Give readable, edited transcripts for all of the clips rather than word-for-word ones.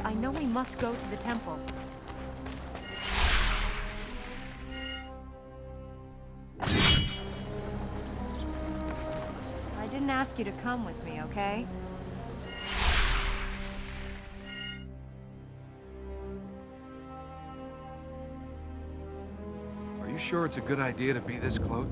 I know we must go to the temple. I didn't ask you to come with me, okay? Are you sure it's a good idea to be this close?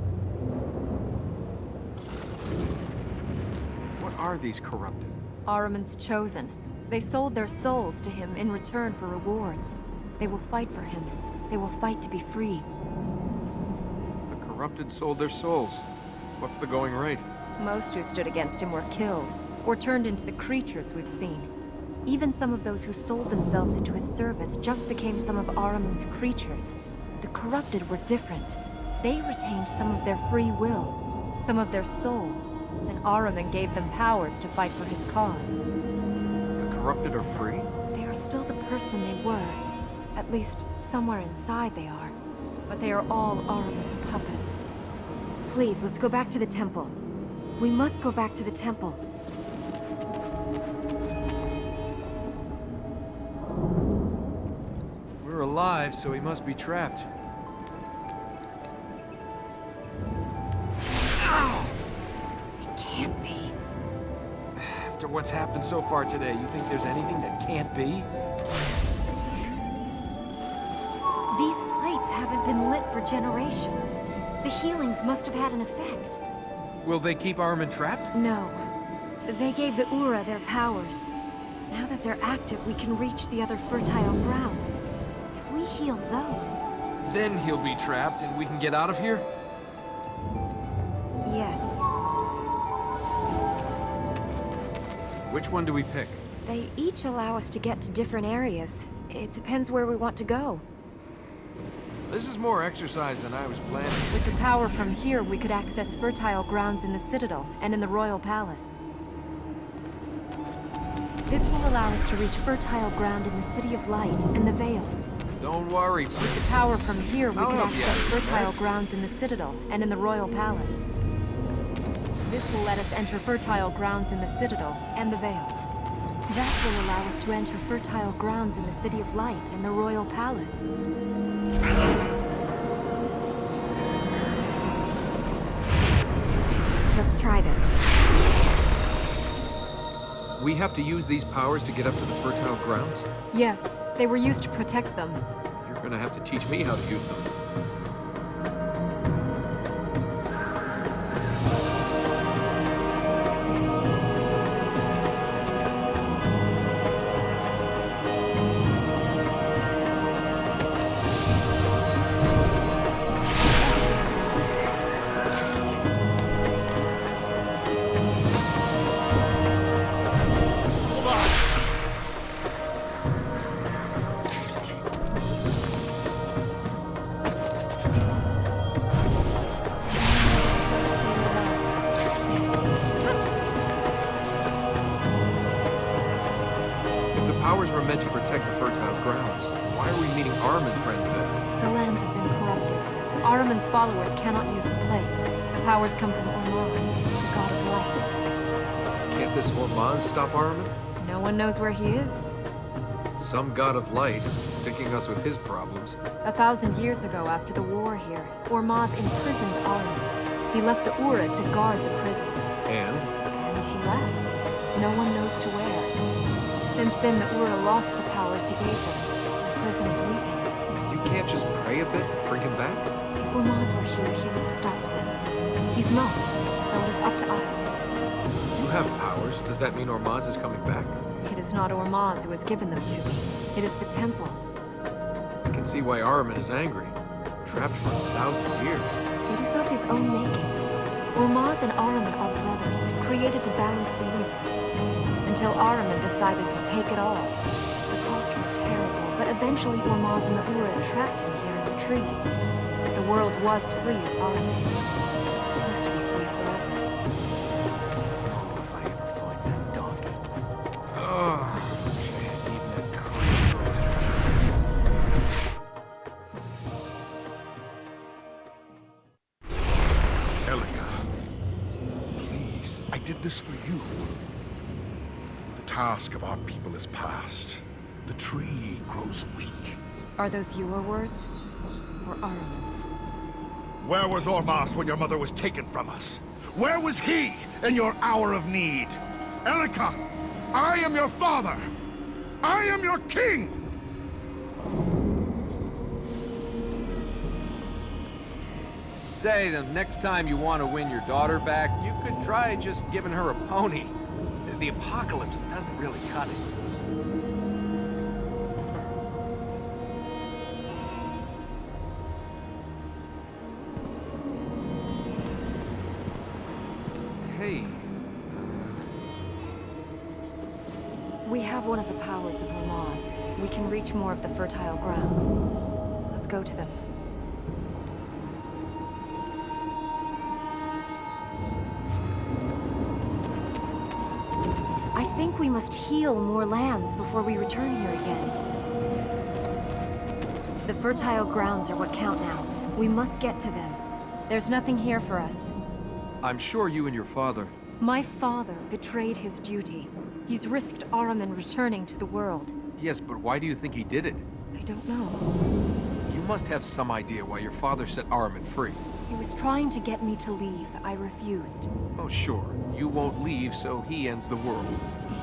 What are these corrupted? Ahriman's chosen. They sold their souls to him in return for rewards. They will fight for him. They will fight to be free. The corrupted sold their souls. What's the going rate? Most who stood against him were killed, or turned into the creatures we've seen. Even some of those who sold themselves into his service just became some of Ahriman's creatures. The corrupted were different. They retained some of their free will, some of their soul, and Ahriman gave them powers to fight for his cause. The corrupted are free? They are still the person they were. At least, somewhere inside they are. But they are all Ahriman's puppets. Please, let's go back to the temple. We must go back to the temple. We're alive, so he must be trapped. Ow! It can't be. After what's happened so far today, you think there's anything that can't be? These plates haven't been lit for generations. The healings must have had an effect. Will they keep Ahriman trapped? No. They gave the Ura their powers. Now that they're active, we can reach the other fertile grounds. If we heal those... Then he'll be trapped and we can get out of here? Yes. Which one do we pick? They each allow us to get to different areas. It depends where we want to go. This is more exercise than I was planning. With the power from here, we could access fertile grounds in the Citadel and in the Royal Palace. This will allow us to reach fertile ground in the City of Light and the Vale. Don't worry. With the power from here, we I'll could help you access out, fertile yes? grounds in the Citadel and in the Royal Palace. This will let us enter fertile grounds in the Citadel and the Vale. That will allow us to enter fertile grounds in the City of Light and the Royal Palace. Let's try this. We have to use these powers to get up to the fertile grounds? Yes, they were used to protect them. You're gonna have to teach me how to use them. Powers were meant to protect the fertile grounds. Why are we meeting Ahriman's friends then? The lands have been corrupted. Ahriman's followers cannot use the plates. The powers come from Ormaz, the god of light. Can't this Ormaz stop Ahriman? No one knows where he is. Some god of light, sticking us with his problems. 1,000 years ago, after the war here, Ormaz imprisoned Ahriman. He left the Ura to guard the prison. And? He left. No one knows to where. Since then, the Ura lost the powers he gave them. The prison is weakened. You can't just pray a bit and bring him back? If Ormaz were here, he would stop this. He's not, so it is up to us. You have powers. Does that mean Ormaz is coming back? It is not Ormaz who has given them to me. It is the temple. I can see why Ahriman is angry. Trapped for 1,000 years. It is of his own making. Ormaz and Ahriman are brothers, created to balance the universe. Until Ahriman decided to take it all. The cost was terrible, but eventually Ormaz and the Ura trapped him here in the tree. The world was free of Ahriman. It was supposed to be free forever. Oh, if I ever find that donkey. Oh, I wish I hadn't eaten that creature. Elika, please, I did this for you. The task of our people is past. The tree grows weak. Are those your words? Or Ahriman's? Where was Ormas when your mother was taken from us? Where was he in your hour of need? Elika, I am your father! I am your king! Say, the next time you want to win your daughter back, you could try just giving her a pony. The apocalypse doesn't really cut it. Hey, We have one of the powers of Ramaz. We can reach more of the fertile grounds. Let's go to them. I think we must heal more lands before we return here again. The fertile grounds are what count now. We must get to them. There's nothing here for us. I'm sure you and your father... My father betrayed his duty. He's risked Ahriman returning to the world. Yes, but why do you think he did it? I don't know. You must have some idea why your father set Ahriman free. He was trying to get me to leave. I refused. Oh, sure. You won't leave, so he ends the world.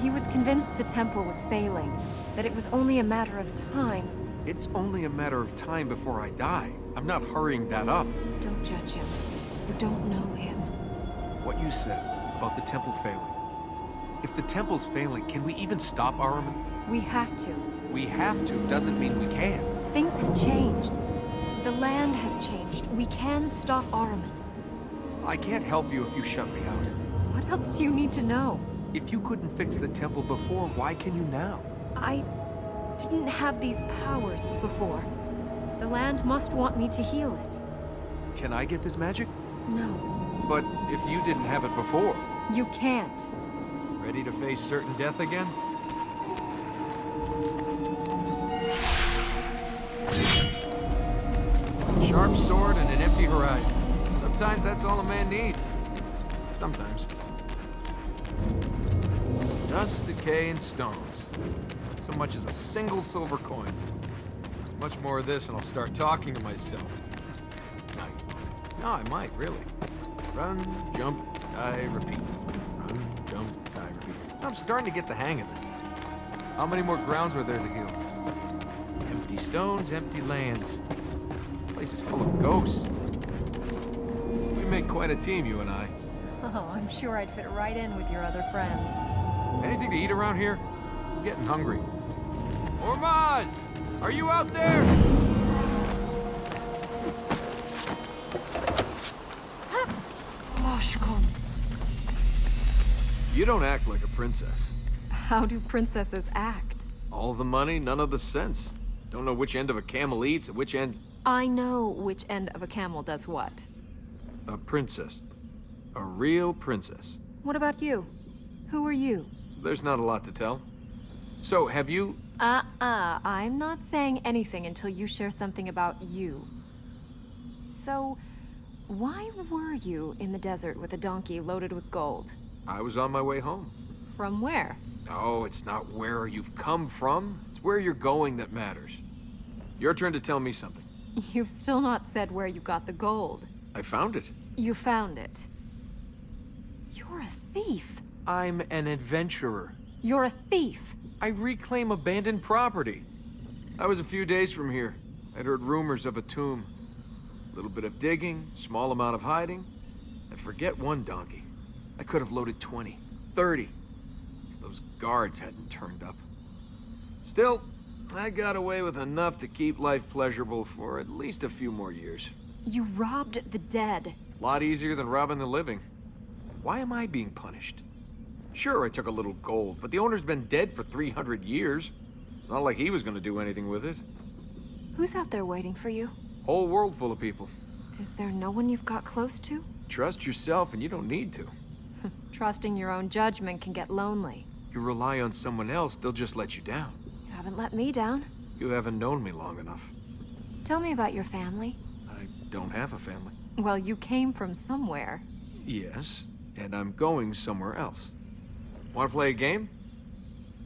He was convinced the temple was failing, that it was only a matter of time. It's only a matter of time before I die. I'm not hurrying that up. Don't judge him. You don't know him. What you said about the temple failing. If the temple's failing, can we even stop Ahriman? We have to. We have to doesn't mean we can. Things have changed. The land has changed. We can stop Ahriman. I can't help you if you shut me out. What else do you need to know? If you couldn't fix the temple before, why can you now? I didn't have these powers before. The land must want me to heal it. Can I get this magic? No. But if you didn't have it before... You can't. Ready to face certain death again? Sharp sword and an empty horizon. Sometimes that's all a man needs. Sometimes. Dust, decay, and stones. Not so much as a single silver coin. Much more of this and I'll start talking to myself. No, I might, really. Run, jump, die, repeat. Run, jump, die, repeat. I'm starting to get the hang of this. How many more grounds are there to heal? Empty stones, empty lands. The place is full of ghosts. We make quite a team, you and I. Oh, I'm sure I'd fit right in with your other friends. Anything to eat around here? I'm getting hungry. Ormaz! Are you out there? You don't act like a princess. How do princesses act? All the money, none of the sense. Don't know which end of a camel eats and which end... I know which end of a camel does what. A princess. A real princess. What about you? Who are you? There's not a lot to tell. So, have you... I'm not saying anything until you share something about you. So, why were you in the desert with a donkey loaded with gold? I was on my way home. From where? Oh, it's not where you've come from. It's where you're going that matters. Your turn to tell me something. You've still not said where you got the gold. I found it. You found it. You're a thief. I'm an adventurer. You're a thief. I reclaim abandoned property. I was a few days from here. I'd heard rumors of a tomb. A little bit of digging, small amount of hiding. I forget one donkey. I could have loaded 20, 30, if those guards hadn't turned up. Still, I got away with enough to keep life pleasurable for at least a few more years. You robbed the dead. A lot easier than robbing the living. Why am I being punished? Sure, I took a little gold, but the owner's been dead for 300 years. It's not like he was gonna do anything with it. Who's out there waiting for you? Whole world full of people. Is there no one you've got close to? Trust yourself and you don't need to. Trusting your own judgment can get lonely. You rely on someone else, they'll just let you down. You haven't let me down. You haven't known me long enough. Tell me about your family. I don't have a family. Well, you came from somewhere. Yes, and I'm going somewhere else. Want to play a game?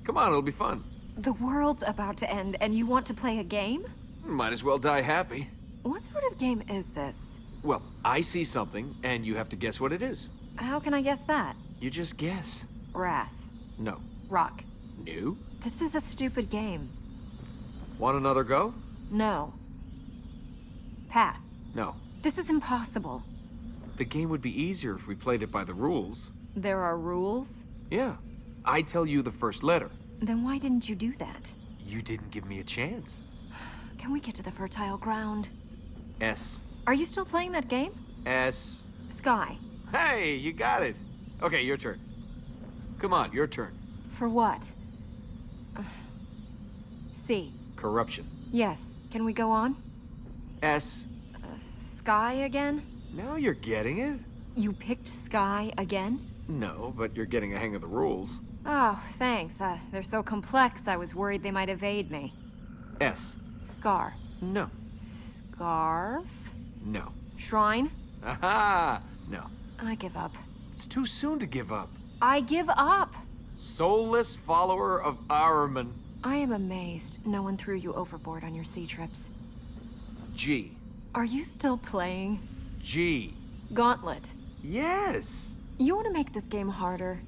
Come on, it'll be fun. The world's about to end, and you want to play a game? Might as well die happy. What sort of game is this? Well, I see something, and you have to guess what it is. How can I guess that? You just guess. Grass. No. Rock. New? This is a stupid game. Want another go? No. Path. No. This is impossible. The game would be easier if we played it by the rules. There are rules? Yeah. I tell you the first letter. Then why didn't you do that? You didn't give me a chance. Can we get to the fertile ground? S. Are you still playing that game? S. Sky. Hey, you got it. Okay, your turn. Come on, your turn. For what? C. Corruption. Yes. Can we go on? S. Sky again? Now you're getting it? You picked Sky again? No, but you're getting a hang of the rules. Oh, thanks. They're so complex, I was worried they might evade me. S. Scar. No. Scarf? No. Shrine? Aha! No. I give up. It's too soon to give up. I give up! Soulless follower of Ahriman. I am amazed no one threw you overboard on your sea trips. G. Are you still playing? G. Gauntlet. Yes! You want to make this game harder?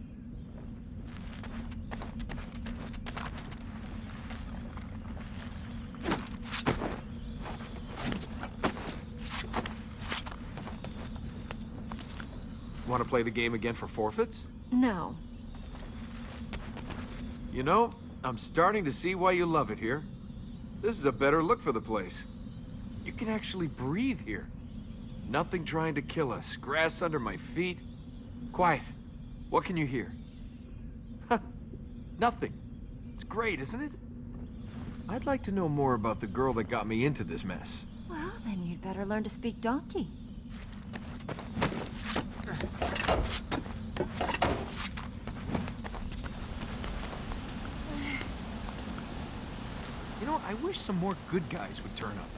Want to play the game again for forfeits? No. You know, I'm starting to see why you love it here. This is a better look for the place. You can actually breathe here. Nothing trying to kill us. Grass under my feet. Quiet. What can you hear? Nothing. It's great, isn't it? I'd like to know more about the girl that got me into this mess. Well, then you'd better learn to speak donkey. You know, I wish some more good guys would turn up.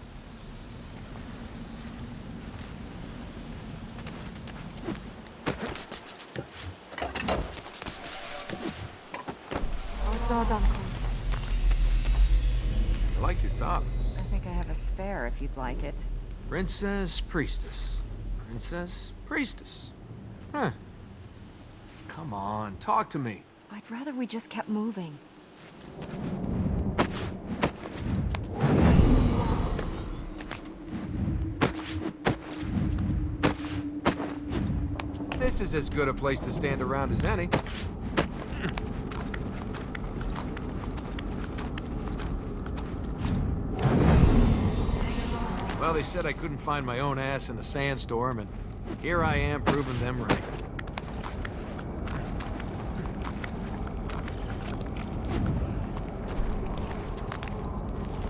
I like your top. I think I have a spare if you'd like it. Princess, priestess. Princess, priestess. Huh. Come on, talk to me. I'd rather we just kept moving. This is as good a place to stand around as any. Well, they said I couldn't find my own ass in a sandstorm, and here I am proving them right.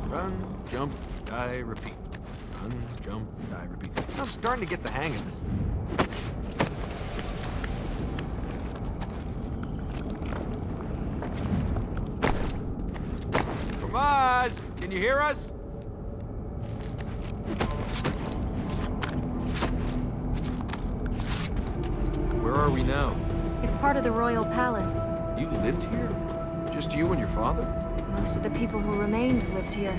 Run, jump, die, repeat. Run, jump, die, repeat. I'm starting to get the hang of this. Tomas, can you hear us? Where are we now? It's part of the royal palace. You lived here? Just you and your father? Most of the people who remained lived here.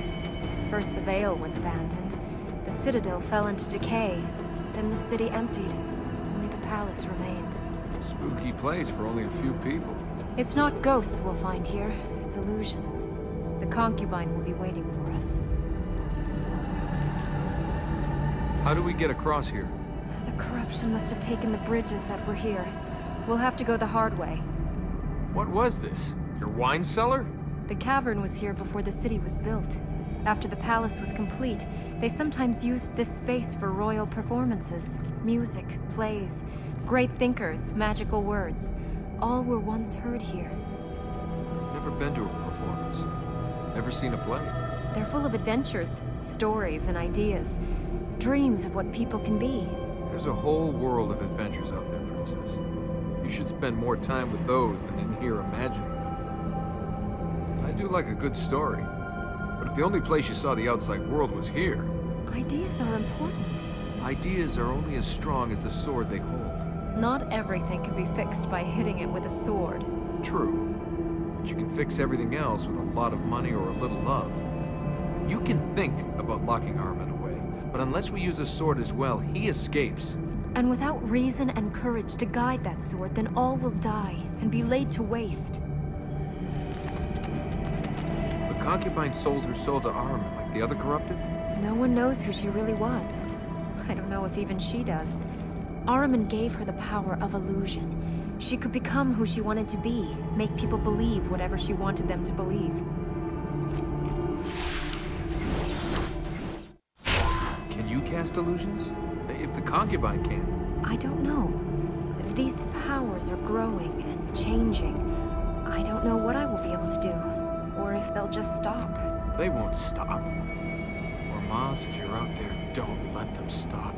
First the Vale was abandoned. The citadel fell into decay. Then the city emptied. Only the palace remained. Spooky place for only a few people. It's not ghosts we'll find here. It's illusions. The concubine will be waiting for us. How do we get across here? The corruption must have taken the bridges that were here. We'll have to go the hard way. What was this? Your wine cellar? The cavern was here before the city was built. After the palace was complete, they sometimes used this space for royal performances. Music, plays, great thinkers, magical words. All were once heard here. Never been to a performance. Never seen a play. They're full of adventures, stories, and ideas. Dreams of what people can be. There's a whole world of adventures out there, Princess. You should spend more time with those than in here imagining them. I do like a good story. But if the only place you saw the outside world was here... Ideas are important. Ideas are only as strong as the sword they hold. Not everything can be fixed by hitting it with a sword. True. But you can fix everything else with a lot of money or a little love. You can think about locking Armin away, but unless we use a sword as well, he escapes. And without reason and courage to guide that sword, then all will die and be laid to waste. The concubine sold her soul to Armin like the other corrupted? No one knows who she really was. I don't know if even she does. Ahriman gave her the power of illusion. She could become who she wanted to be, make people believe whatever she wanted them to believe. Can you cast illusions? If the concubine can. I don't know. These powers are growing and changing. I don't know what I will be able to do, or if they'll just stop. They won't stop. Ormaz, if you're out there, don't let them stop.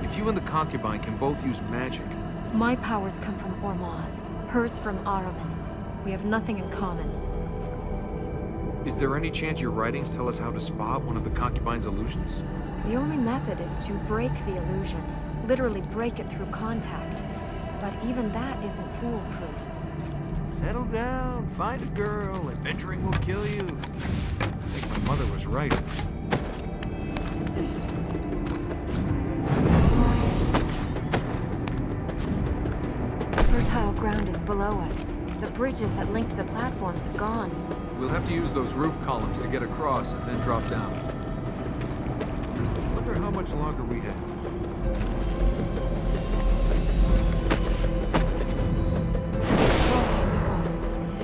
If you and the concubine can both use magic... My powers come from Ormaz, hers from Ahriman. We have nothing in common. Is there any chance your writings tell us how to spot one of the concubine's illusions? The only method is to break the illusion. Literally break it through contact. But even that isn't foolproof. Settle down, find a girl, adventuring will kill you. I think my mother was right. Fertile ground is below us. The bridges that link to the platforms have gone. We'll have to use those roof columns to get across and then drop down. Wonder how much longer we have.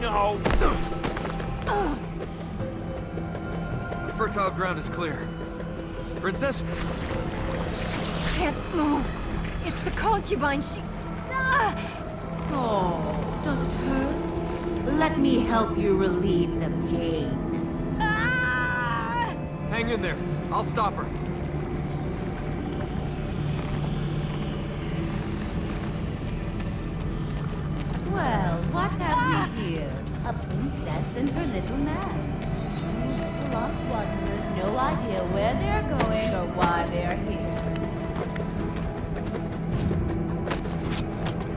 No! The fertile ground is clear. Princess? Can't move. It's the concubine. She... Oh, does it hurt? Let me help you relieve the pain. Hang in there. I'll stop her. Well, what have we here? A princess and her little man. Two little lost wanderers, no idea where they're going or why they're here.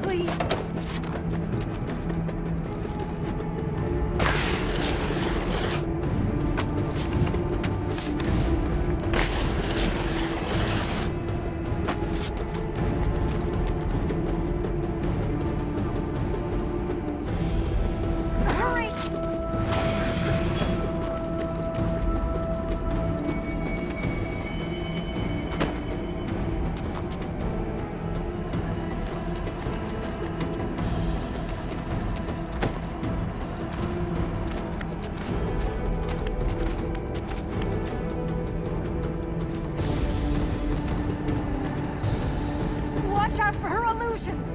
Please. Watch out for her illusions!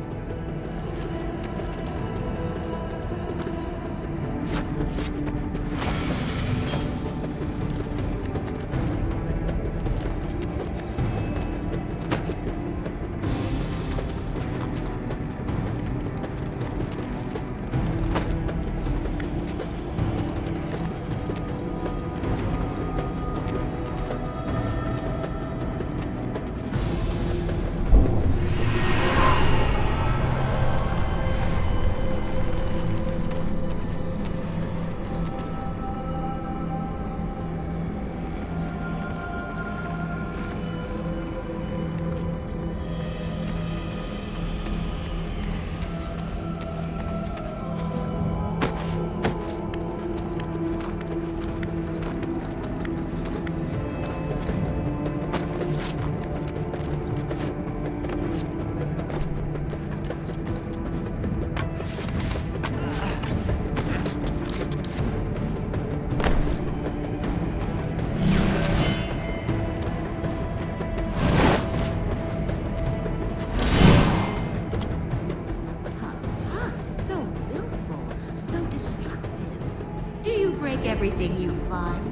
Everything you find.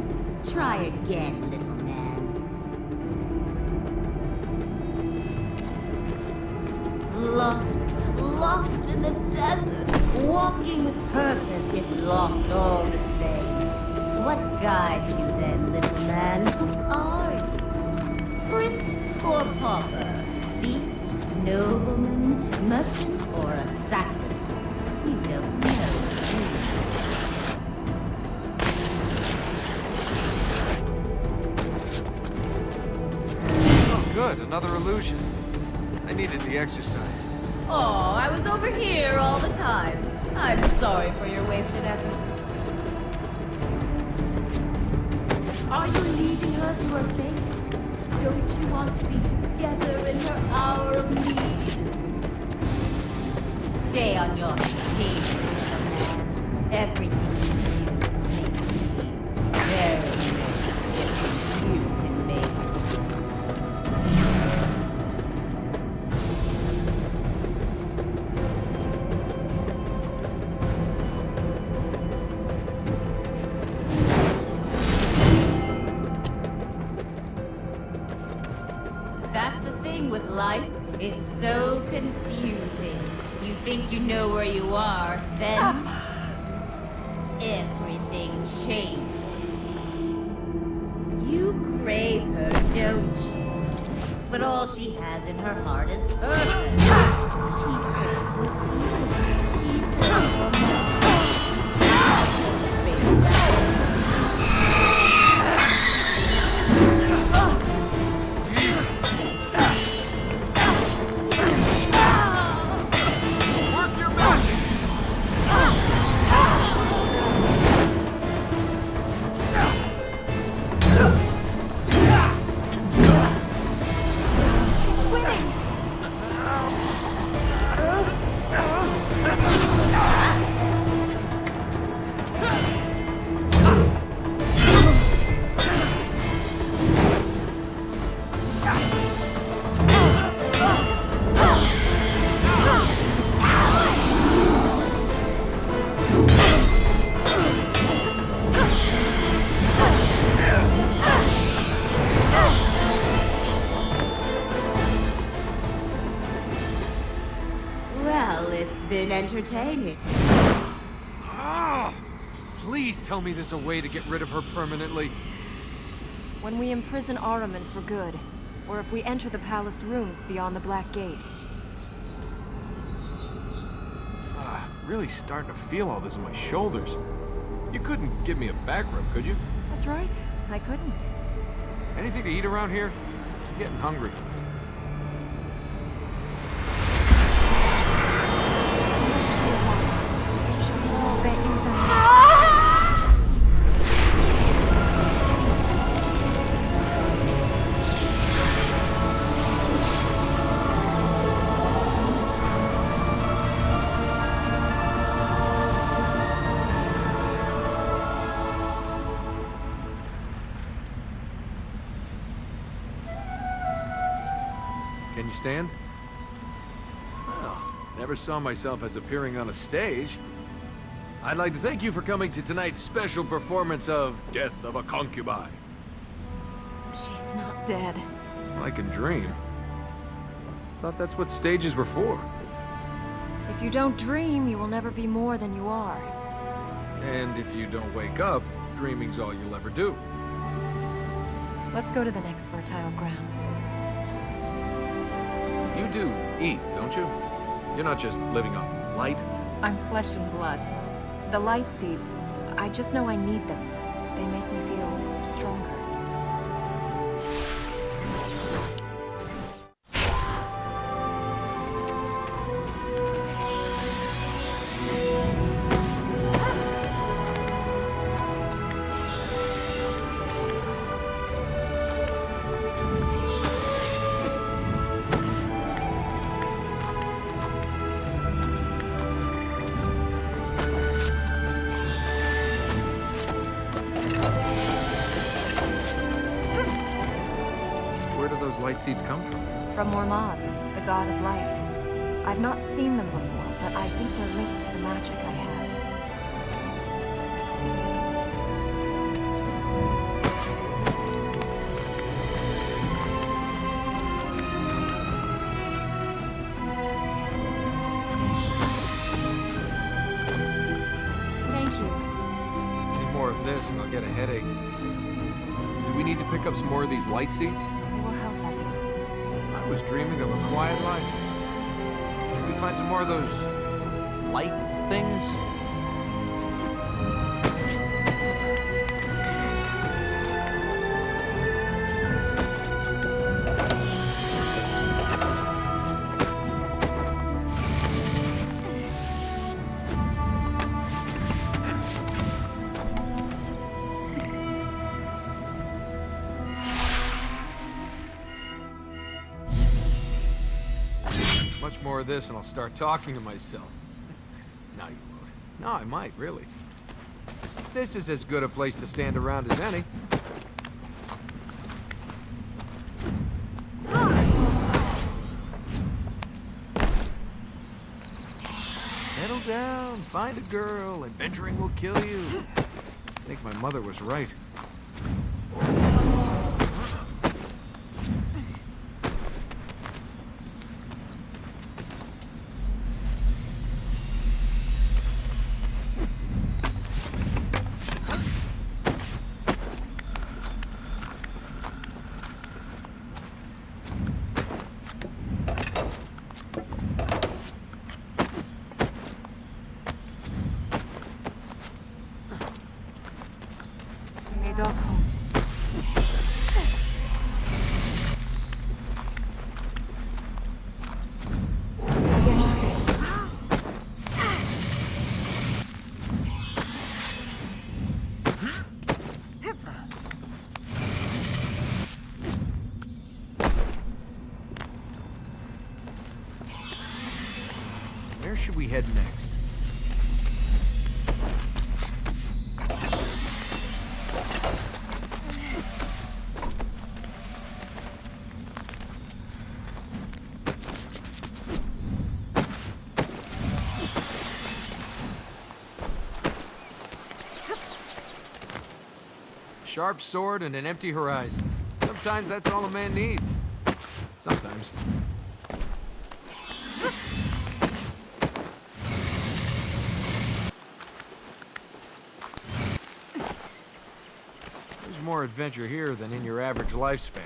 Try again, little man. Lost in the desert, walking with purpose, yet lost all the same. What guides you then, little man? Who are you? Prince or pauper? Thief, nobleman, merchant, or assassin? You don't know. Another illusion. I needed the exercise. Oh, I was over here all the time. I'm sorry for your wasted effort. Are you leaving her to her fate? Don't you want to be together in her hour of need? Stay on your stage, little man. Everything you use makes me very difference you can make. That's the thing with life. It's so confusing. You think you know where you are, then everything changes. You crave her, don't you? But all she has in her heart is perfect. She serves her beauty. She serves her mother. Face that. Work your magic! She's winning! Well, it's been entertaining. Ah! Please tell me there's a way to get rid of her permanently. When we imprison Ahriman for good, or if we enter the palace rooms beyond the Black Gate. Really starting to feel all this in my shoulders. You couldn't give me a back rub, could you? That's right, I couldn't. Anything to eat around here? I'm getting hungry. Can you stand? Well, never saw myself as appearing on a stage. I'd like to thank you for coming to tonight's special performance of Death of a Concubine. She's not dead. I can dream. Thought that's what stages were for. If you don't dream, you will never be more than you are. And if you don't wake up, dreaming's all you'll ever do. Let's go to the next fertile ground. You do eat, don't you? You're not just living on light. I'm flesh and blood. The light seeds, I just know I need them. They make me feel stronger. Where do those light seeds come from? From Mormaz, the god of light. I've not seen them before, but I think they're linked to the magic I have. Thank you. Need more of this and I'll get a headache. Do we need to pick up some more of these light seeds? They will help us. I was dreaming of a quiet life. Should we find some more of those light things? of this and I'll start talking to myself. No, you won't. No, I might, really. This is as good a place to stand around as any. Settle down, find a girl, adventuring will kill you. I think my mother was right. Where should we head next? Sharp sword and an empty horizon. Sometimes that's all a man needs. Sometimes. There's more adventure here than in your average lifespan.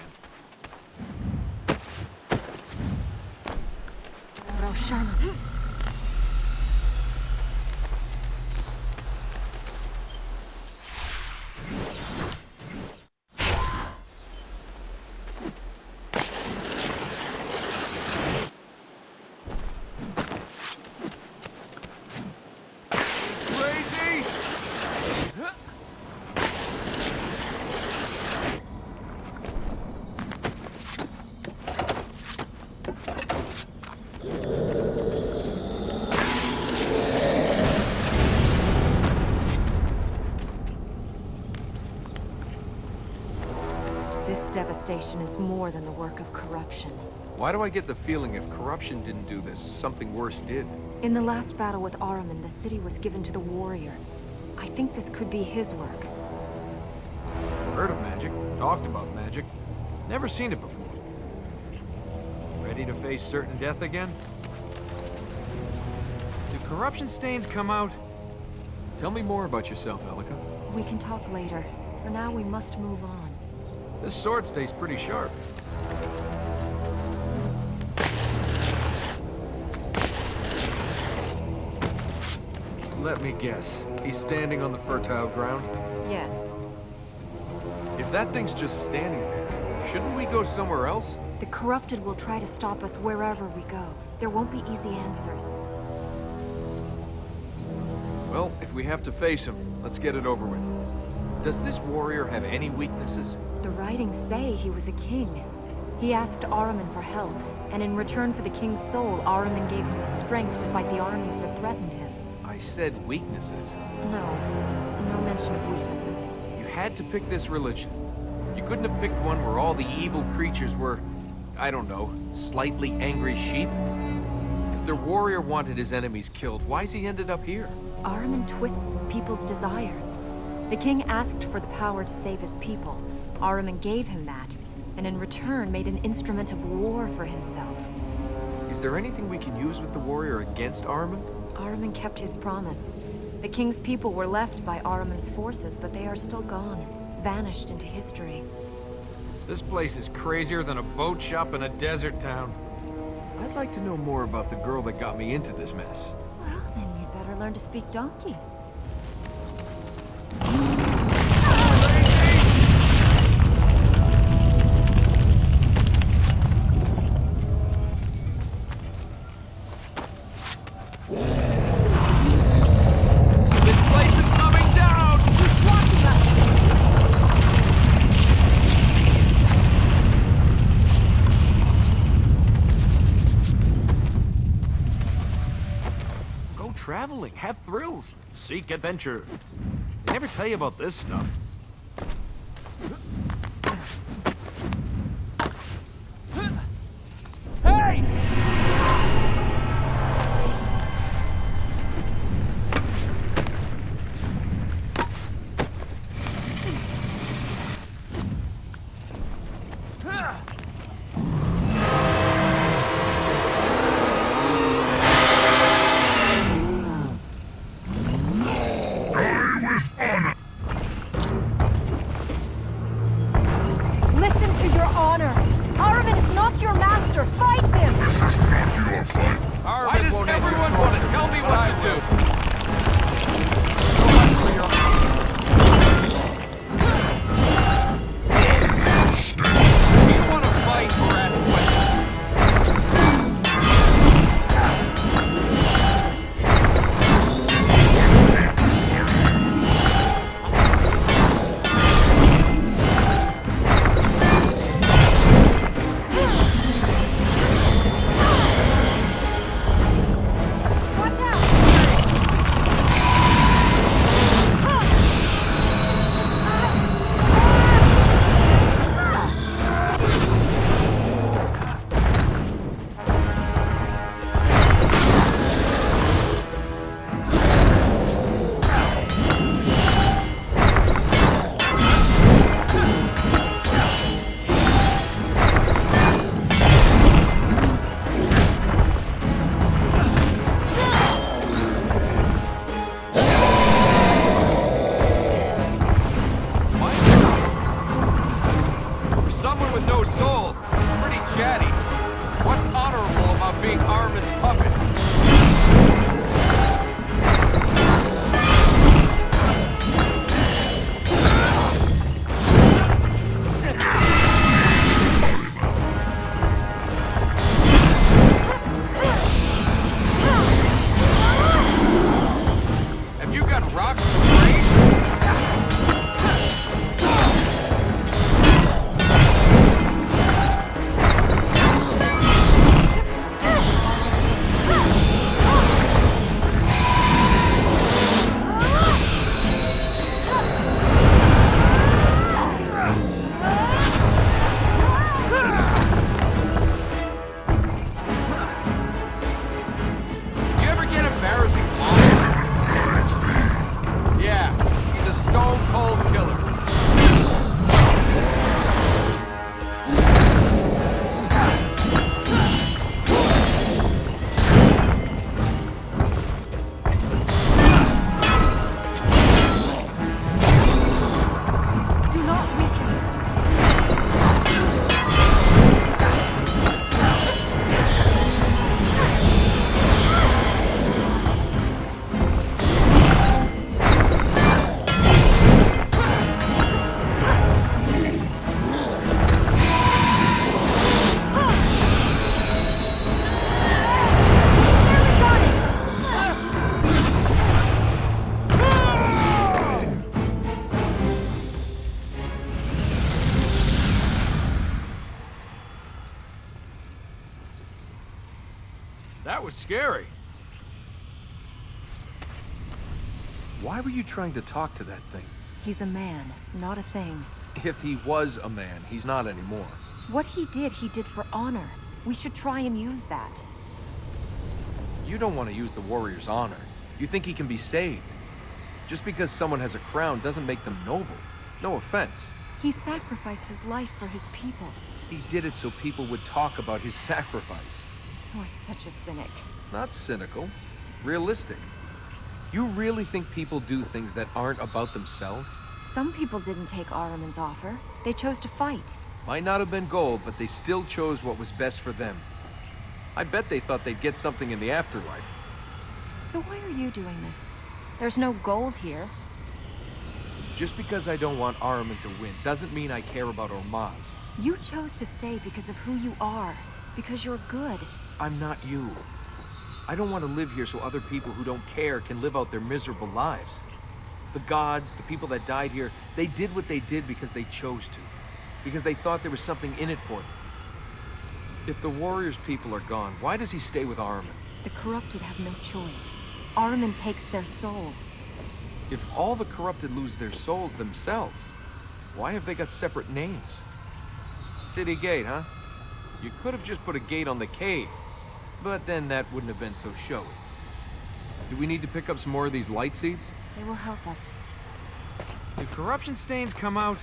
Roshan. This devastation is more than the work of corruption. Why do I get the feeling if corruption didn't do this, something worse did? In the last battle with Ahriman, the city was given to the warrior. I think this could be his work. Heard of magic, talked about magic, never seen it before. Ready to face certain death again? Do corruption stains come out? Tell me more about yourself, Elika. We can talk later. For now, we must move on. This sword stays pretty sharp. Let me guess. He's standing on the fertile ground? Yes. If that thing's just standing there, shouldn't we go somewhere else? The corrupted will try to stop us wherever we go. There won't be easy answers. Well, if we have to face him, let's get it over with. Does this warrior have any weaknesses? The writings say he was a king. He asked Ahriman for help, and in return for the king's soul, Ahriman gave him the strength to fight the armies that threatened him. I said weaknesses. No mention of weaknesses. You had to pick this religion. You couldn't have picked one where all the evil creatures were, I don't know, slightly angry sheep? If their warrior wanted his enemies killed, why's he ended up here? Ahriman twists people's desires. The king asked for the power to save his people. Ahriman gave him that, and in return made an instrument of war for himself. Is there anything we can use with the warrior against Ahriman? Ahriman kept his promise. The king's people were left by Ahriman's forces, but they are still gone, vanished into history. This place is crazier than a boat shop in a desert town. I'd like to know more about the girl that got me into this mess. Well, then you'd better learn to speak donkey. traveling, have thrills, seek adventure. They never tell you about this stuff. Hey! Listen to your honor. Ahriman is not your master. Fight him! This is not your fight. Why does everyone want to tell me what to do? You want to fight or ask questions? Watch out! For someone with no soul, pretty chatty. What's honorable about being Ahriman's puppet? Have you got rocks for brains? You ever get embarrassing lost? Yeah, he's a stone cold killer. Do not weaken. That was scary. Why were you trying to talk to that thing? He's a man, not a thing. If he was a man, he's not anymore. What he did for honor. We should try and use that. You don't want to use the warrior's honor. You think he can be saved. Just because someone has a crown doesn't make them noble. No offense. He sacrificed his life for his people. He did it so people would talk about his sacrifice. You're such a cynic. Not cynical. Realistic. You really think people do things that aren't about themselves? Some people didn't take Ahriman's offer. They chose to fight. Might not have been gold, but they still chose what was best for them. I bet they thought they'd get something in the afterlife. So why are you doing this? There's no gold here. Just because I don't want Ahriman to win doesn't mean I care about Ormaz. You chose to stay because of who you are. Because you're good. I'm not you. I don't want to live here so other people who don't care can live out their miserable lives. The gods, the people that died here, they did what they did because they chose to. Because they thought there was something in it for them. If the warrior's people are gone, why does he stay with Ahriman? The corrupted have no choice. Ahriman takes their soul. If all the corrupted lose their souls themselves, why have they got separate names? City Gate, huh? You could have just put a gate on the cave, but then that wouldn't have been so showy. Do we need to pick up some more of these light seeds? They will help us. Do corruption stains come out?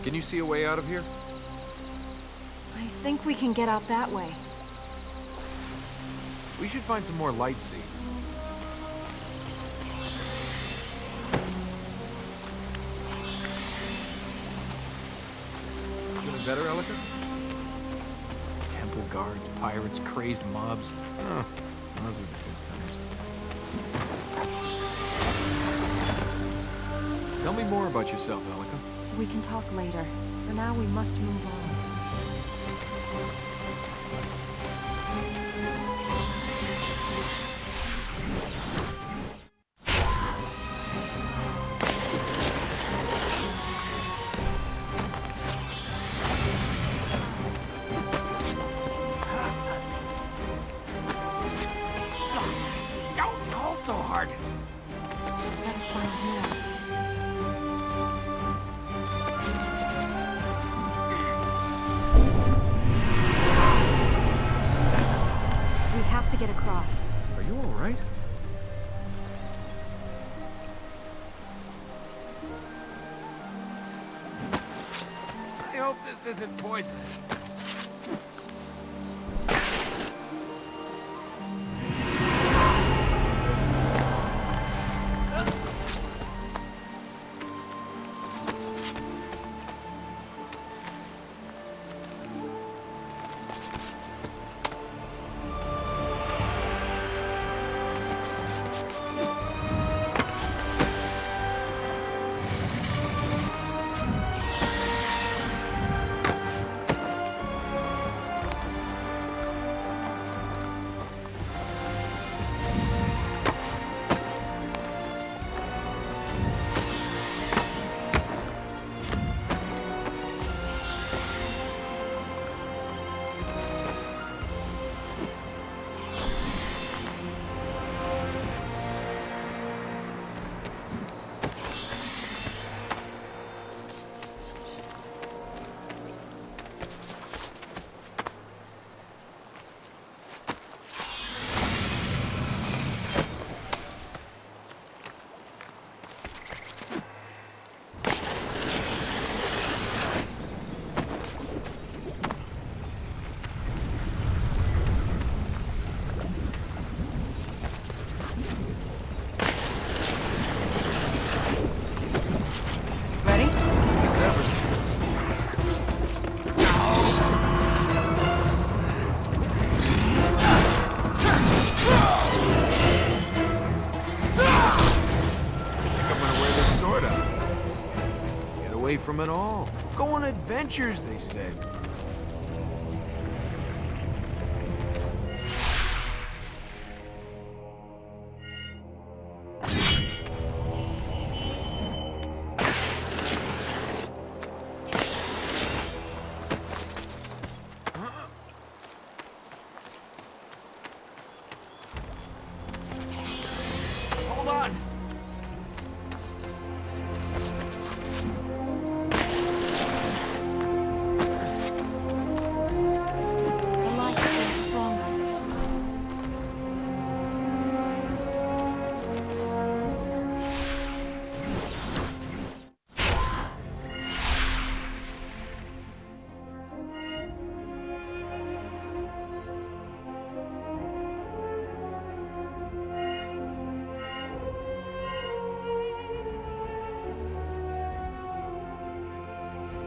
Can you see a way out of here? I think we can get out that way. We should find some more light seeds. Feeling better, Elika? Temple guards, pirates, crazed mobs. Oh, those are the good times. Tell me more about yourself, Elika. We can talk later. For now, we must move on. Don't call so hard. That is fine here. We have to get across. Are you all right? I hope this isn't poisonous. From it all. Go on adventures, they said. Hold on.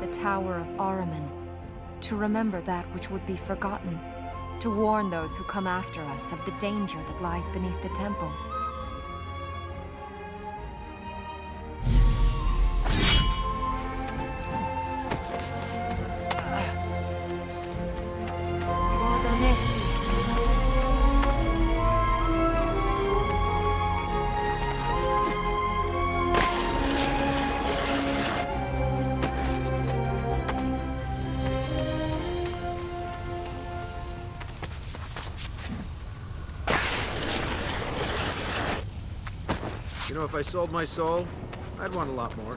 the Tower of Ahriman, to remember that which would be forgotten, to warn those who come after us of the danger that lies beneath the temple. You know, if I sold my soul, I'd want a lot more.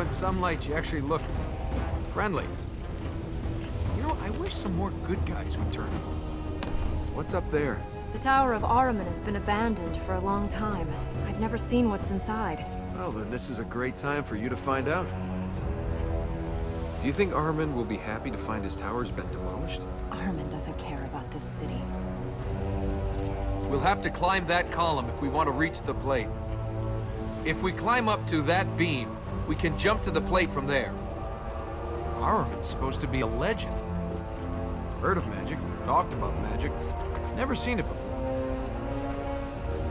In some lights, you actually look friendly. You know, I wish some more good guys would turn up. What's up there? The Tower of Ahriman has been abandoned for a long time. I've never seen what's inside. Well, then this is a great time for you to find out. Do you think Ahriman will be happy to find his tower's been demolished? Ahriman doesn't care about this city. We'll have to climb that column if we want to reach the plate. If we climb up to that beam, we can jump to the plate from there. Ahriman's supposed to be a legend. Heard of magic, talked about magic, never seen it before.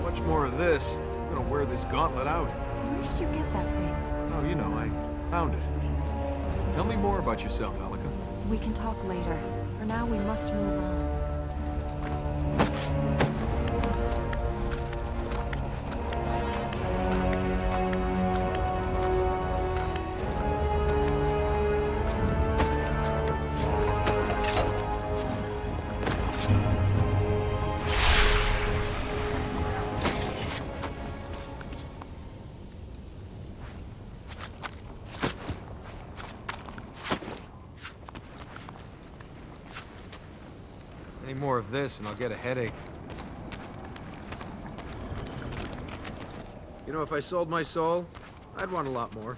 Much more of this. I'm gonna wear this gauntlet out. Where did you get that thing? Oh, you know, I found it. Tell me more about yourself, Alika. We can talk later. For now, we must move on. Any more of this and I'll get a headache. You know, if I sold my soul, I'd want a lot more.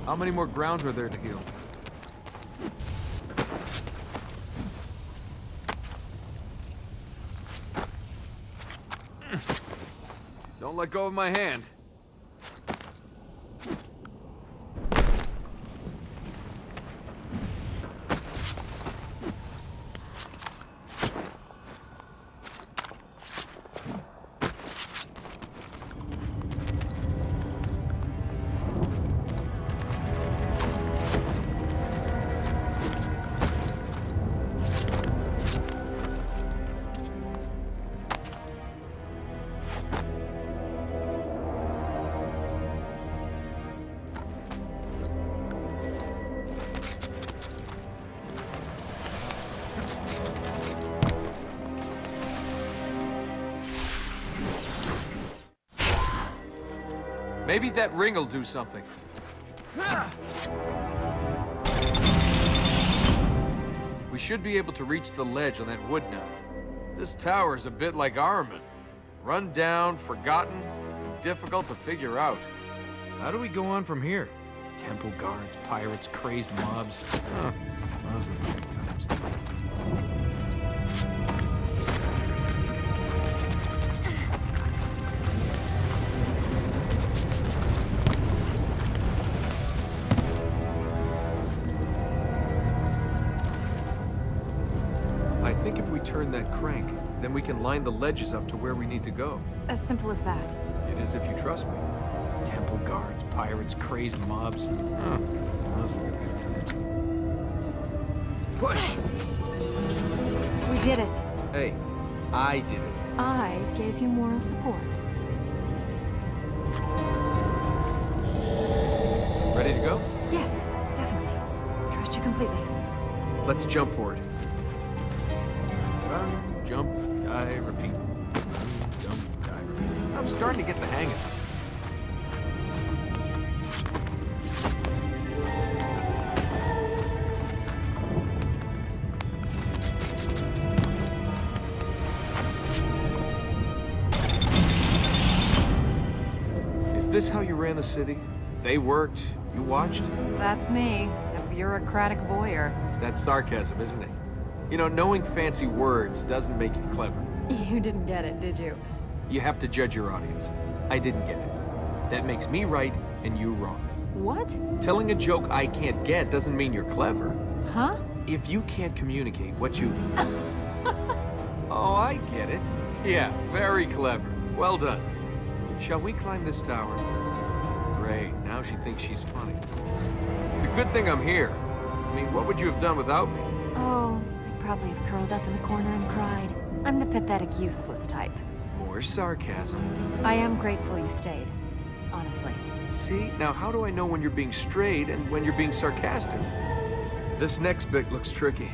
How many more grounds are there to heal? Don't let go of my hand. Maybe that ring will do something. We should be able to reach the ledge on that wood now. This tower is a bit like Ahriman. Run down, forgotten, and difficult to figure out. How do we go on from here? Temple guards, pirates, crazed mobs. Those were the good times. I think if we turn that crank, then we can line the ledges up to where we need to go. As simple as that. It is if you trust me. Temple guards, pirates, crazed mobs. Those were good times. Push! We did it. Hey, I did it. I gave you moral support. Ready to go? Yes, definitely. Trust you completely. Let's jump for it. Run, jump, die, repeat. Run, jump, die, repeat. I'm starting to get the hang of it. Is this how you ran the city? They worked, you watched? That's me, a bureaucratic voyeur. That's sarcasm, isn't it? You know, knowing fancy words doesn't make you clever. You didn't get it, did you? You have to judge your audience. I didn't get it. That makes me right and you wrong. What? Telling a joke I can't get doesn't mean you're clever. Huh? If you can't communicate what you... Oh, I get it. Yeah, very clever. Well done. Shall we climb this tower? Great, now she thinks she's funny. It's a good thing I'm here. I mean, what would you have done without me? Oh, I'd probably have curled up in the corner and cried. I'm the pathetic, useless type. More sarcasm. I am grateful you stayed. Honestly. See, now how do I know when you're being straight and when you're being sarcastic? This next bit looks tricky.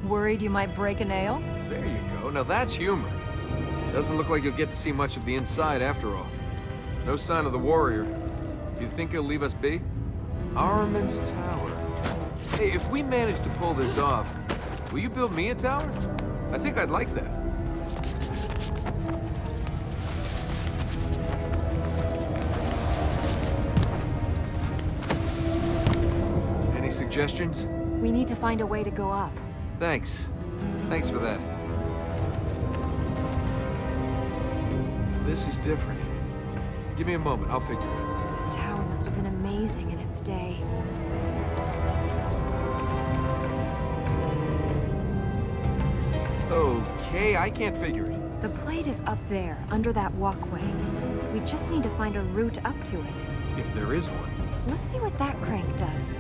Worried you might break a nail? There you go. Now that's humor. Doesn't look like you'll get to see much of the inside after all. No sign of the warrior. You think he'll leave us be? Armin's Tower. Hey, if we manage to pull this off, will you build me a tower? I think I'd like that. Any suggestions? We need to find a way to go up. Thanks. Thanks for that. This is different. Give me a moment, I'll figure it out. This tower must have been amazing in its day. Okay, I can't figure it. The plate is up there, under that walkway. We just need to find a route up to it. If there is one. Let's see what that crank does.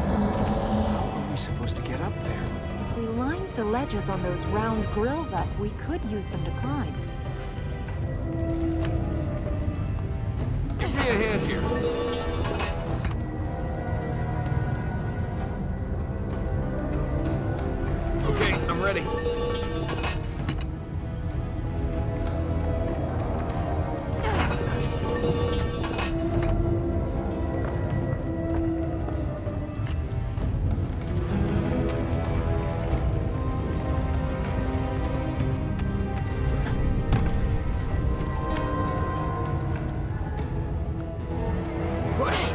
How are we supposed to get up there? If we lined the ledges on those round grills up, we could use them to climb. Give me a hand here. Okay, I'm ready. Push!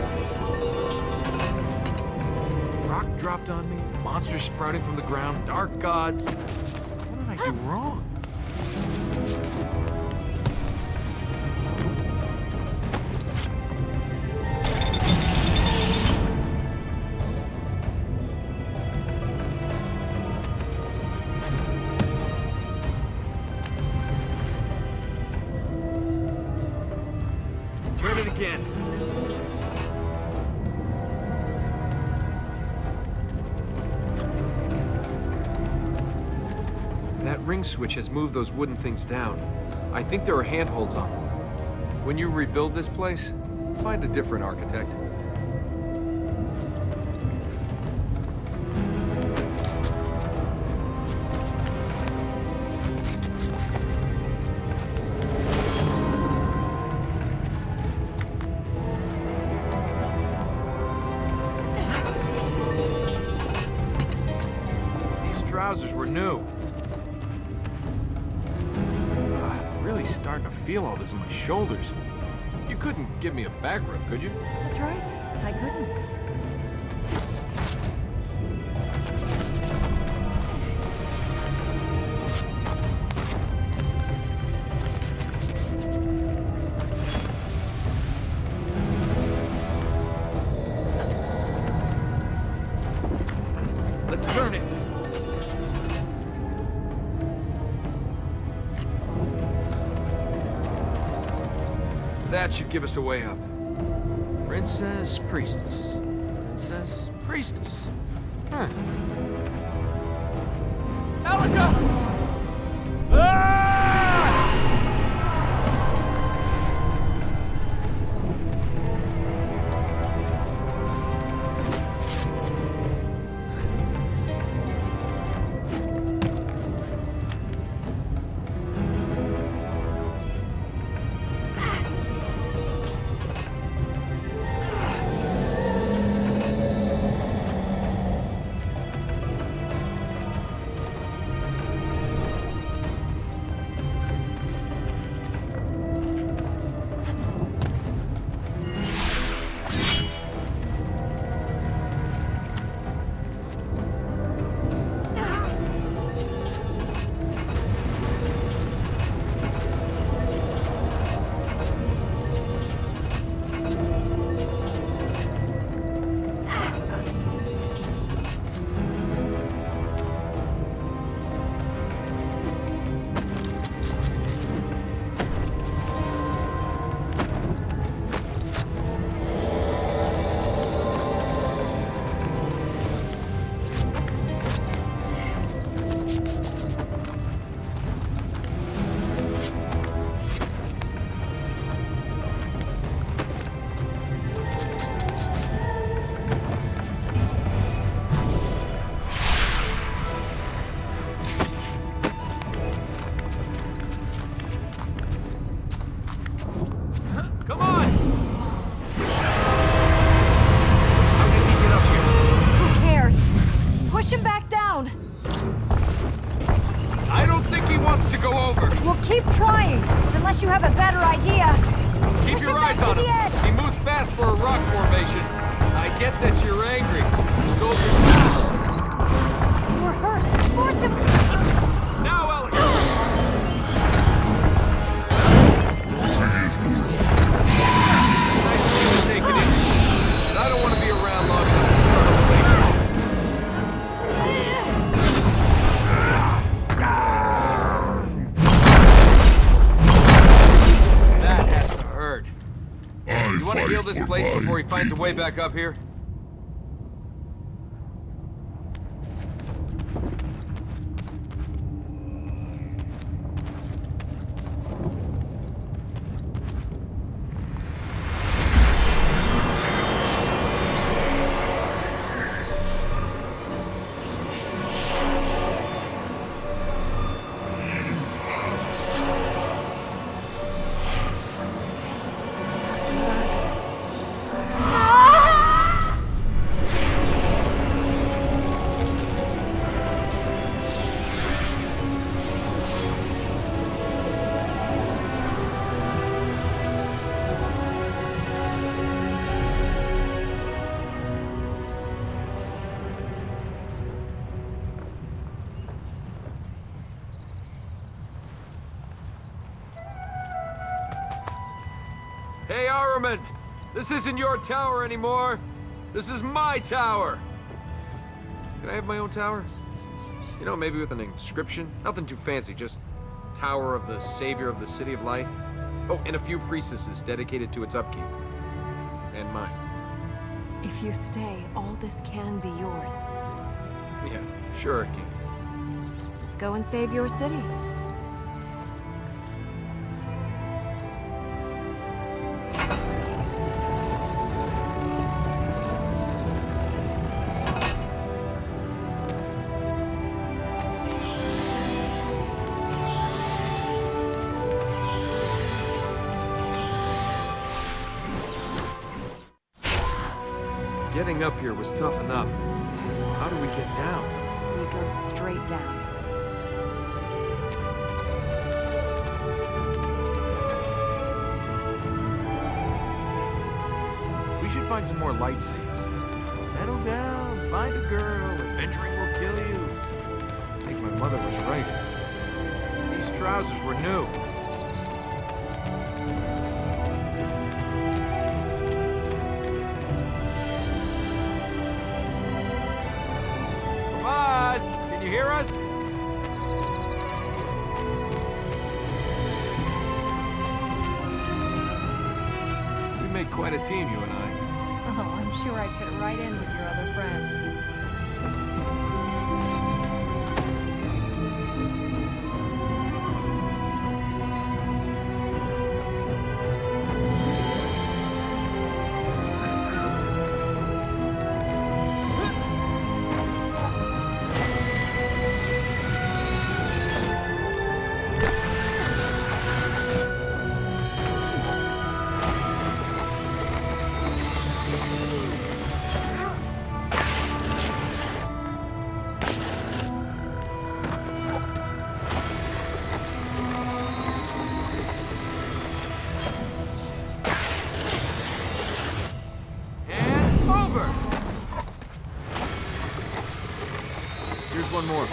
Rock dropped on me, monsters sprouting from the ground, dark gods. What did I do wrong? Turn it again. That ring switch has moved those wooden things down. I think there are handholds on them. When you rebuild this place, find a different architect. These trousers were new. Really starting to feel all this on my shoulders. You couldn't give me a back rub, could you? That's right. I couldn't. Let's turn it. That should give us a way up. Princess, priestess. Princess, priestess. Huh. Elika! Ah! trying, but unless you have a better idea... Keep push your him back eyes to on the him. edge. He moves fast for a rock formation. I get that you're angry. You sold your soul. You're hurt. Force him... Now, Alex! Nice of you to take it easy. But I don't want to be around long enough to start a relationship. That has to hurt. You want to heal this place before he finds a way back up here? Hey, Ahriman! This isn't your tower anymore. This is my tower. Can I have my own tower? You know, maybe with an inscription? Nothing too fancy, just Tower of the Savior of the City of Light. Oh, and a few priestesses dedicated to its upkeep. And mine. If you stay, all this can be yours. Yeah, sure it can. Let's go and save your city. Getting up here was tough enough. How do we get down? We go straight down. We should find some more light scenes. Settle down, find a girl, adventuring will kill you. I think my mother was right. These trousers were new. Tomas, can you hear us? We make quite a team, you and I. Oh, I'm sure I'd fit right in with your other friends. And over! Here's one more.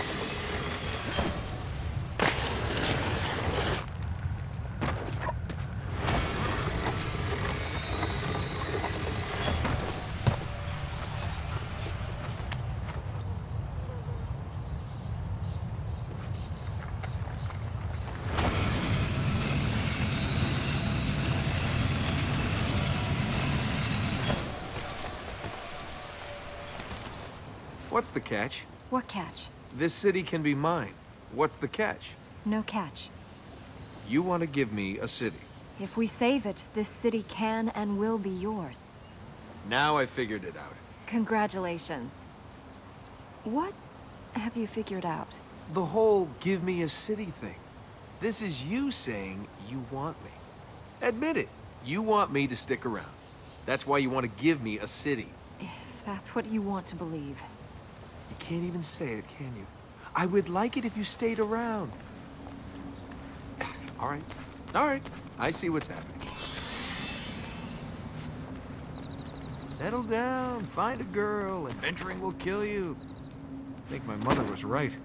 What's the catch? What catch? This city can be mine. What's the catch? No catch. You want to give me a city. If we save it, this city can and will be yours. Now I figured it out. Congratulations. What have you figured out? The whole give me a city thing. This is you saying you want me. Admit it. You want me to stick around. That's why you want to give me a city. If that's what you want to believe. You can't even say it, can you? I would like it if you stayed around. All right. All right. I see what's happening. Settle down, find a girl. Adventuring will kill you. I think my mother was right.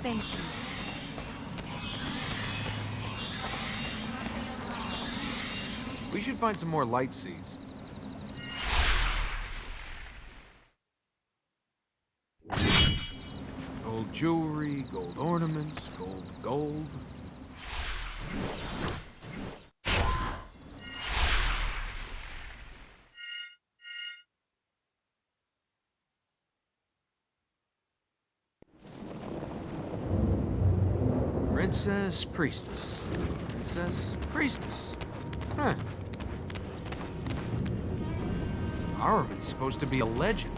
Thank you. We should find some more light seeds. Gold jewelry, gold ornaments, gold. Princess, priestess. Princess, priestess. Huh. Ahriman's supposed to be a legend.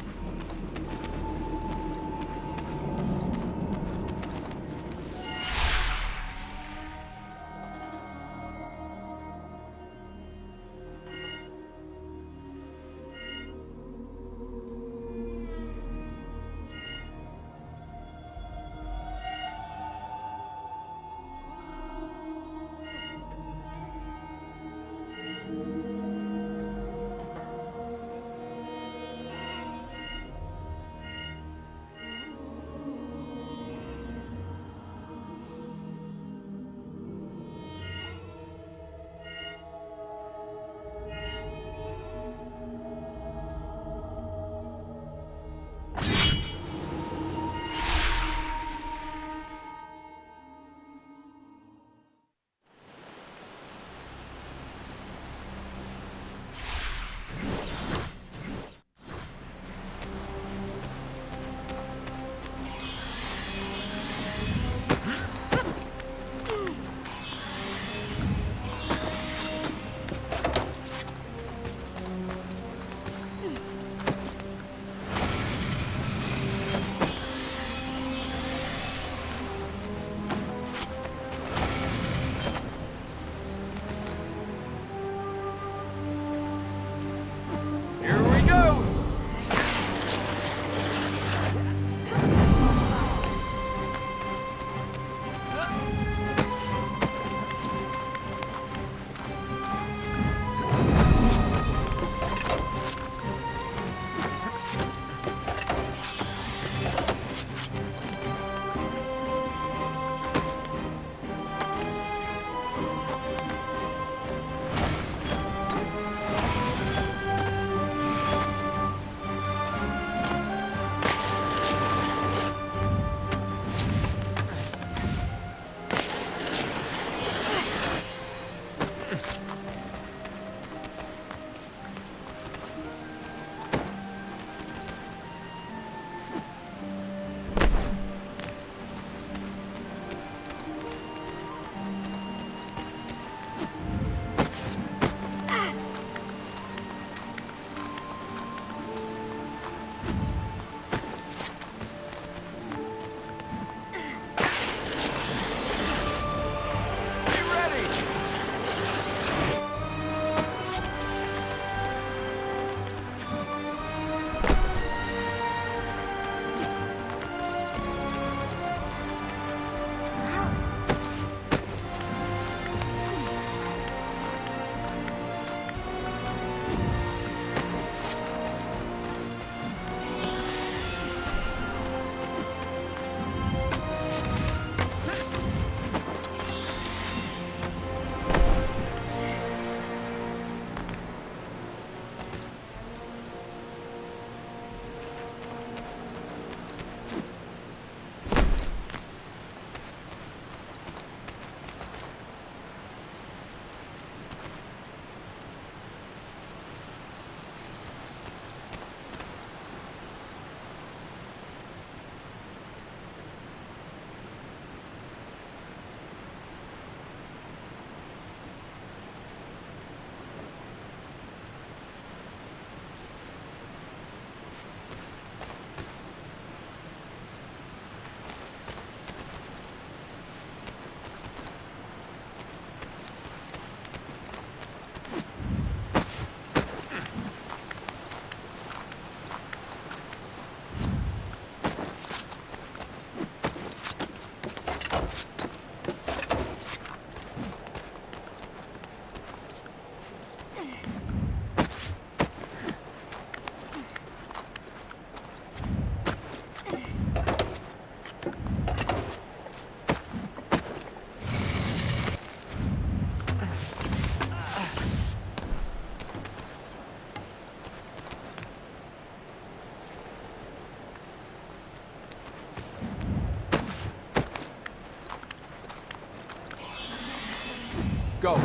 Go.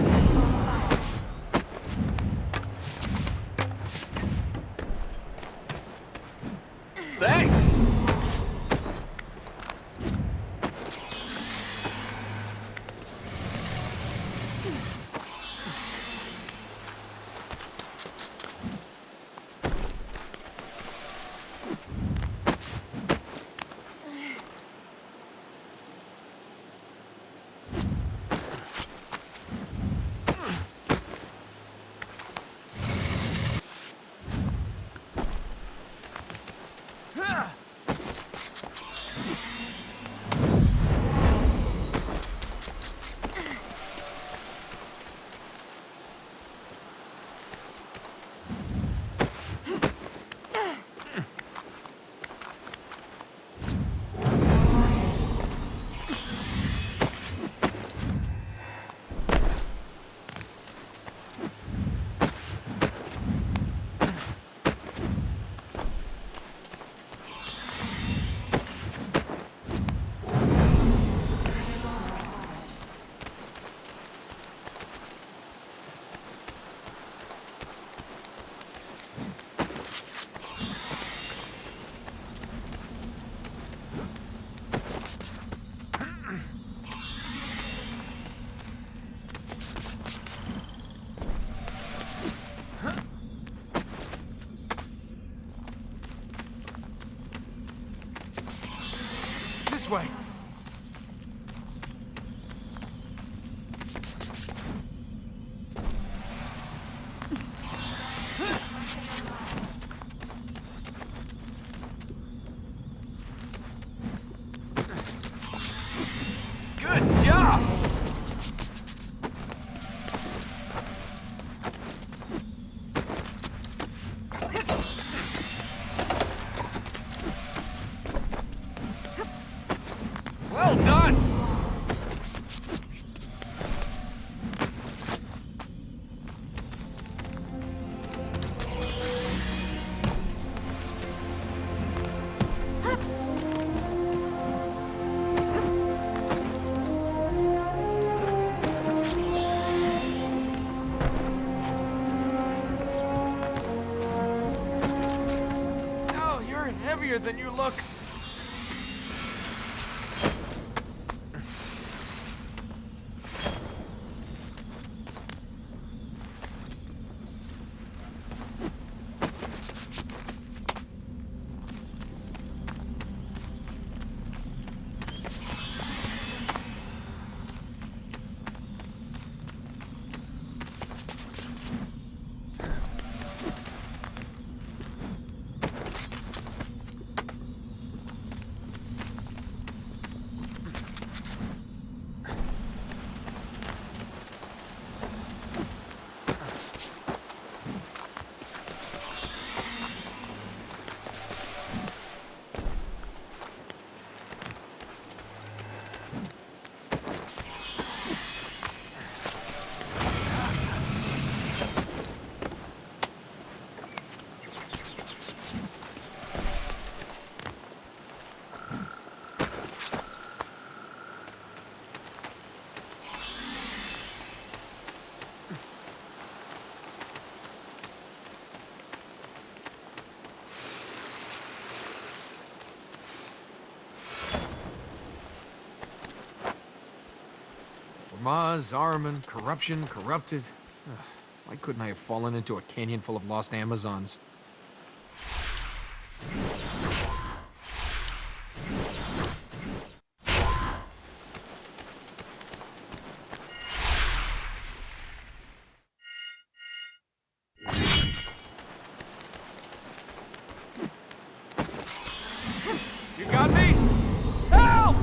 Thanks! This way. Good job! Well done! Oh, you're heavier than you look. Maz, Ahriman, corruption, corrupted. Ugh, why couldn't I have fallen into a canyon full of lost Amazons? You got me? Help!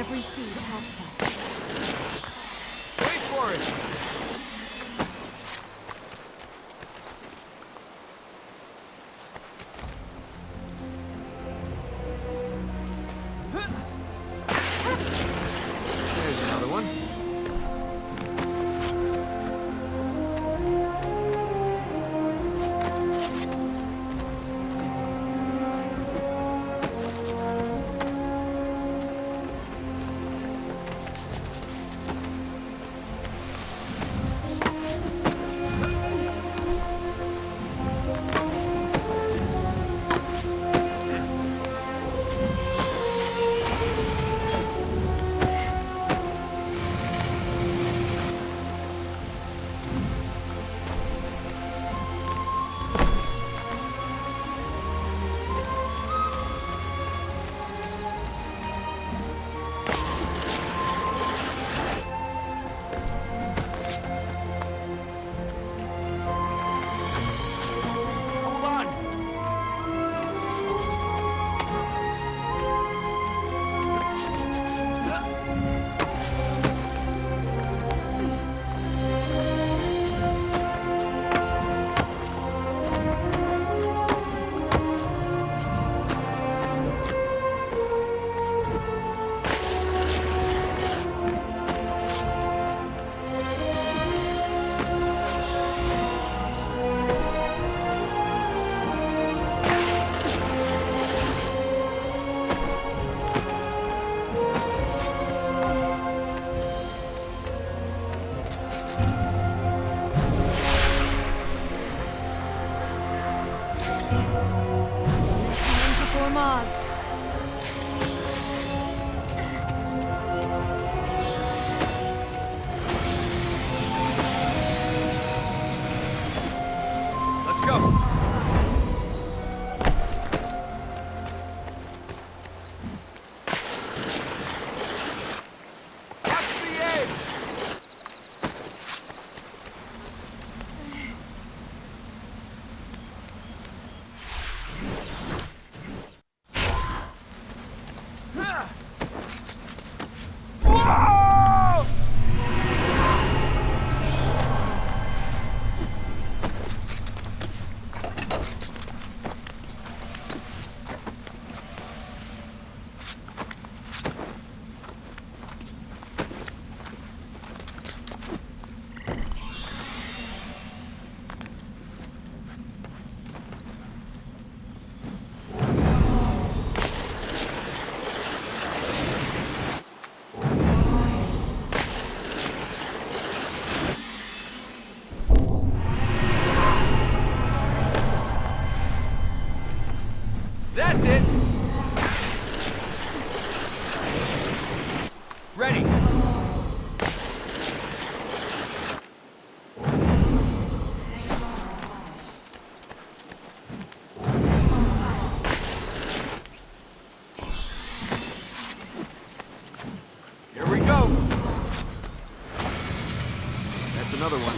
Every seed helps us. Wait for it! There's another one. Hold on! Time before Maz. Let's go! Watch the edge! Whoa! That's it! Ready! Here we go! That's another one.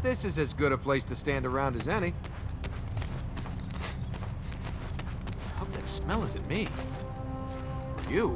This is as good a place to stand around as any. I hope that smell isn't me. Or you.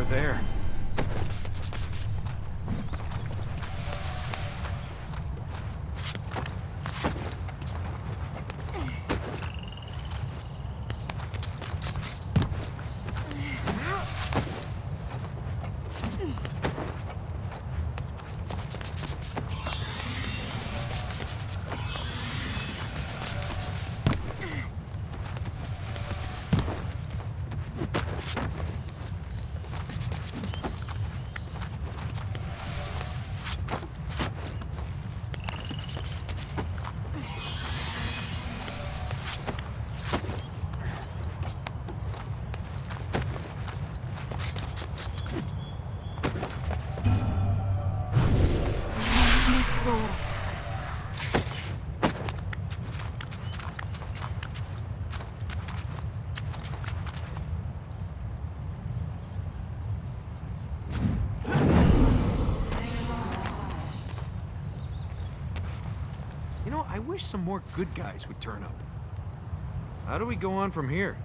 over there. You know, I wish some more good guys would turn up. How do we go on from here?